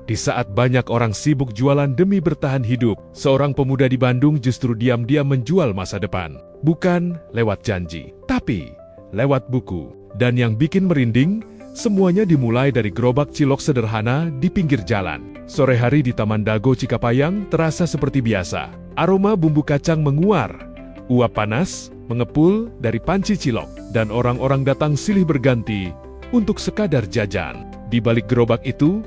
Di saat banyak orang sibuk jualan demi bertahan hidup, seorang pemuda di Bandung justru diam-diam menjual masa depan. Bukan lewat janji, tapi lewat buku. Dan yang bikin merinding, semuanya dimulai dari gerobak cilok sederhana di pinggir jalan. Sore hari di Taman Dago Cikapayang terasa seperti biasa. Aroma bumbu kacang menguar, uap panas mengepul dari panci cilok, dan orang-orang datang silih berganti untuk sekadar jajan. Di balik gerobak itu,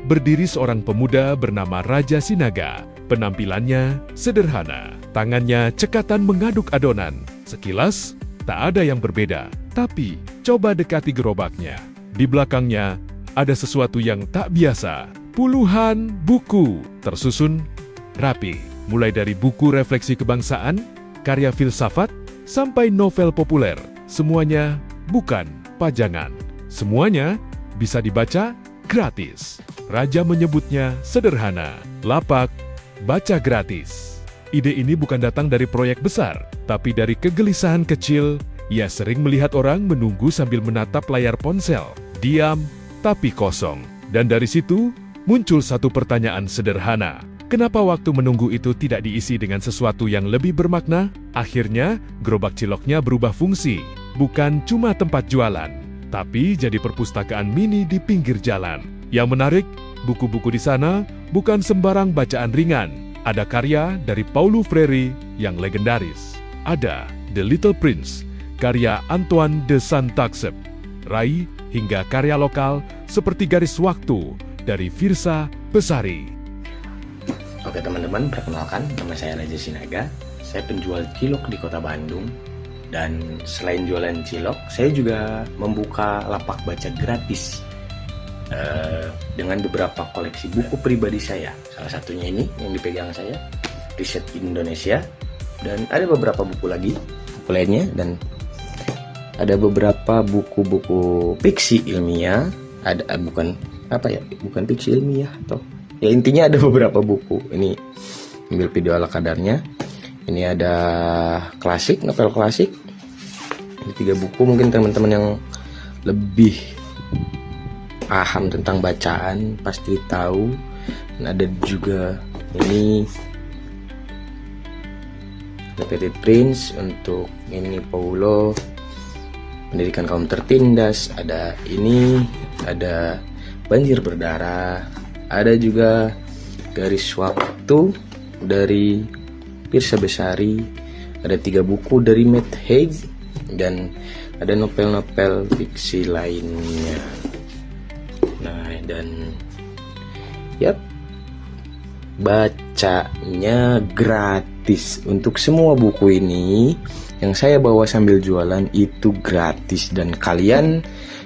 berdiri seorang pemuda bernama Raja Sinaga. Penampilannya sederhana, tangannya cekatan mengaduk adonan. Sekilas, tak ada yang berbeda. Tapi, coba dekati gerobaknya. Di belakangnya, ada sesuatu yang tak biasa. Puluhan buku tersusun rapi. Mulai dari buku refleksi kebangsaan, karya filsafat, sampai novel populer. Semuanya bukan pajangan. Semuanya bisa dibaca gratis. Raja menyebutnya sederhana, lapak, baca gratis. Ide ini bukan datang dari proyek besar, tapi dari kegelisahan kecil. Ia sering melihat orang menunggu sambil menatap layar ponsel, diam tapi kosong. Dan dari situ muncul satu pertanyaan sederhana. Kenapa waktu menunggu itu tidak diisi dengan sesuatu yang lebih bermakna? Akhirnya, gerobak ciloknya berubah fungsi. Bukan cuma tempat jualan, tapi jadi perpustakaan mini di pinggir jalan. Yang menarik, buku-buku di sana bukan sembarang bacaan ringan. Ada karya dari Paulo Freire yang legendaris. Ada The Little Prince, karya Antoine de Saint-Exupéry, Rai, hingga karya lokal seperti Garis Waktu dari Firsa Besari. Oke teman-teman, perkenalkan, nama saya Raja Sinaga. Saya penjual cilok di kota Bandung. Dan selain jualan cilok, saya juga membuka lapak baca gratis dengan beberapa koleksi buku pribadi saya. Salah satunya ini yang dipegang saya, Riset Indonesia. Dan ada beberapa buku lagi, buku lainnya. Dan ada beberapa buku-buku fiksi ilmiah. Bukan fiksi ilmiah atau ya, intinya ada beberapa buku. Ini ambil video ala kadarnya. Ini ada klasik, novel klasik. Ini 3 buku, mungkin teman-teman yang lebih paham tentang bacaan pasti tahu. Dan ada juga ini The Petit Prince, untuk ini Paulo, Pendidikan Kaum Tertindas. Ada ini, ada Banjir Berdarah. Ada juga Garis Waktu dari Firsa Besari. Ada 3 buku dari Matt Haig. Dan ada novel-novel fiksi lainnya. Nah, dan bacanya gratis. Untuk semua buku ini yang saya bawa sambil jualan itu gratis. Dan kalian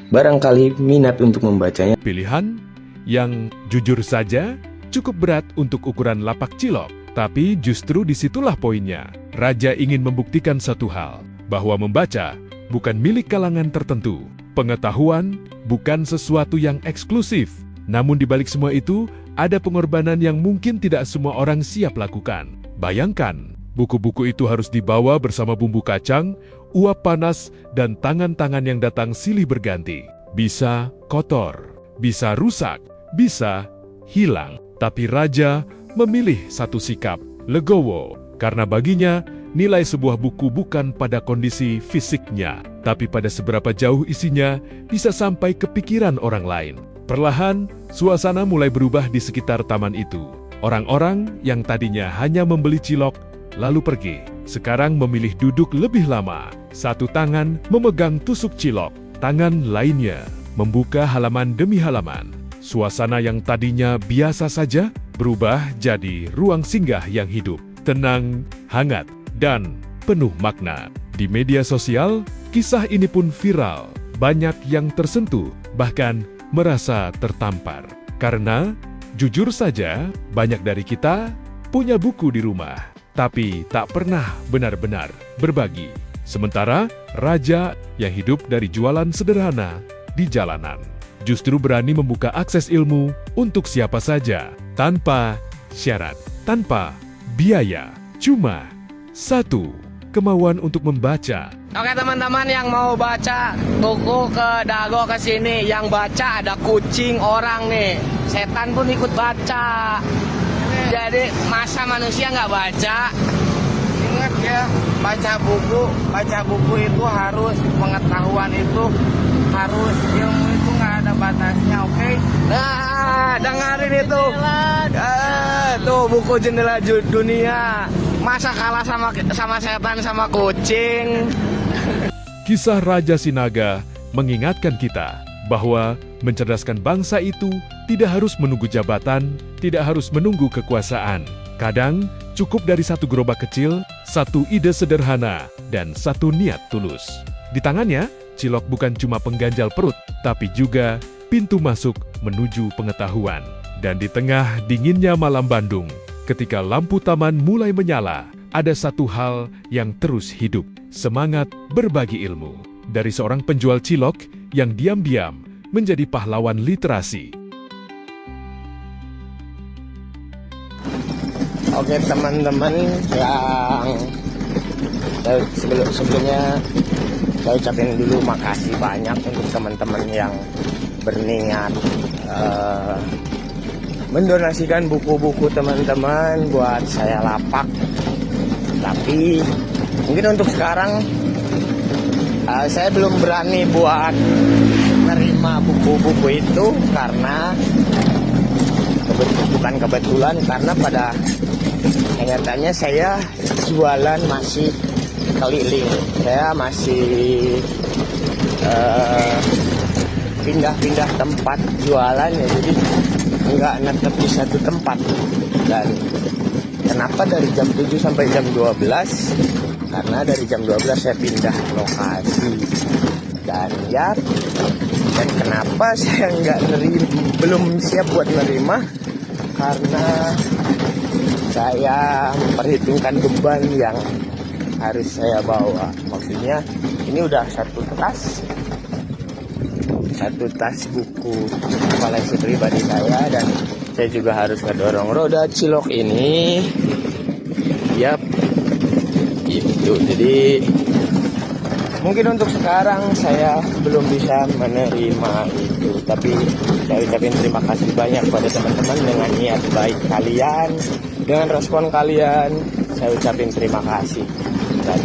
barangkali minat untuk membacanya. Pilihan yang jujur saja cukup berat untuk ukuran lapak cilok. Tapi justru disitulah poinnya. Raja ingin membuktikan satu hal, bahwa membaca bukan milik kalangan tertentu. Pengetahuan bukan sesuatu yang eksklusif. Namun di balik semua itu, ada pengorbanan yang mungkin tidak semua orang siap lakukan. Bayangkan, buku-buku itu harus dibawa bersama bumbu kacang, uap panas, dan tangan-tangan yang datang silih berganti. Bisa kotor, bisa rusak, bisa hilang. Tapi Raja memilih satu sikap, legowo. Karena baginya, nilai sebuah buku bukan pada kondisi fisiknya, tapi pada seberapa jauh isinya bisa sampai ke pikiran orang lain. Perlahan, suasana mulai berubah di sekitar taman itu. Orang-orang yang tadinya hanya membeli cilok, lalu pergi. Sekarang memilih duduk lebih lama. Satu tangan memegang tusuk cilok, tangan lainnya membuka halaman demi halaman. Suasana yang tadinya biasa saja berubah jadi ruang singgah yang hidup, tenang, hangat, dan penuh makna. Di media sosial, kisah ini pun viral. Banyak yang tersentuh, bahkan merasa tertampar. Karena, jujur saja, banyak dari kita punya buku di rumah, tapi tak pernah benar-benar berbagi. Sementara, Raja yang hidup dari jualan sederhana di jalanan justru berani membuka akses ilmu untuk siapa saja, tanpa syarat, tanpa biaya. Cuma satu, kemauan untuk membaca. Oke teman-teman yang mau baca buku ke Dago ke sini, yang baca ada kucing, orang nih, setan pun ikut baca. Jadi masa manusia nggak baca? Ingat ya, baca buku itu harus, pengetahuan itu harus, ilmu itu nggak ada batasnya, oke? Nah, dengerin itu. Tuh buku Jendela Dunia. Masa kalah sama setan sama kucing? Kisah Raja Sinaga mengingatkan kita bahwa mencerdaskan bangsa itu tidak harus menunggu jabatan, tidak harus menunggu kekuasaan. Kadang cukup dari satu gerobak kecil, satu ide sederhana, dan satu niat tulus. Di tangannya, cilok bukan cuma pengganjal perut, tapi juga pintu masuk menuju pengetahuan. Dan di tengah dinginnya malam Bandung, ketika lampu taman mulai menyala, ada satu hal yang terus hidup, semangat berbagi ilmu. Dari seorang penjual cilok yang diam-diam menjadi pahlawan literasi. Oke teman-teman yang sebelumnya saya ucapin dulu makasih banyak untuk teman-teman yang berniat mendonasikan buku-buku teman-teman buat saya lapak. Tapi mungkin untuk sekarang saya belum berani buat menerima buku-buku itu karena bukan kebetulan, karena pada kenyataannya saya jualan masih keliling, saya masih pindah-pindah tempat jualan ya, jadi nggak netep di satu tempat. Dan kenapa dari jam 7 sampai jam 12? Karena dari jam 12 saya pindah lokasi. Dan kenapa saya belum siap buat nerima? Karena saya memperhitungkan beban yang harus saya bawa. Maksudnya ini udah satu tas buku koleksi pribadi saya, dan saya juga harus ngedorong roda cilok ini. Yap, itu. Jadi mungkin untuk sekarang saya belum bisa menerima itu, tapi saya ucapin terima kasih banyak pada teman-teman dengan niat baik kalian, dengan respon kalian. Saya ucapin terima kasih. Dan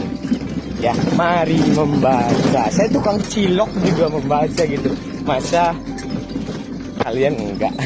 ya, mari membaca. Saya tukang cilok juga membaca gitu. Masa kalian enggak?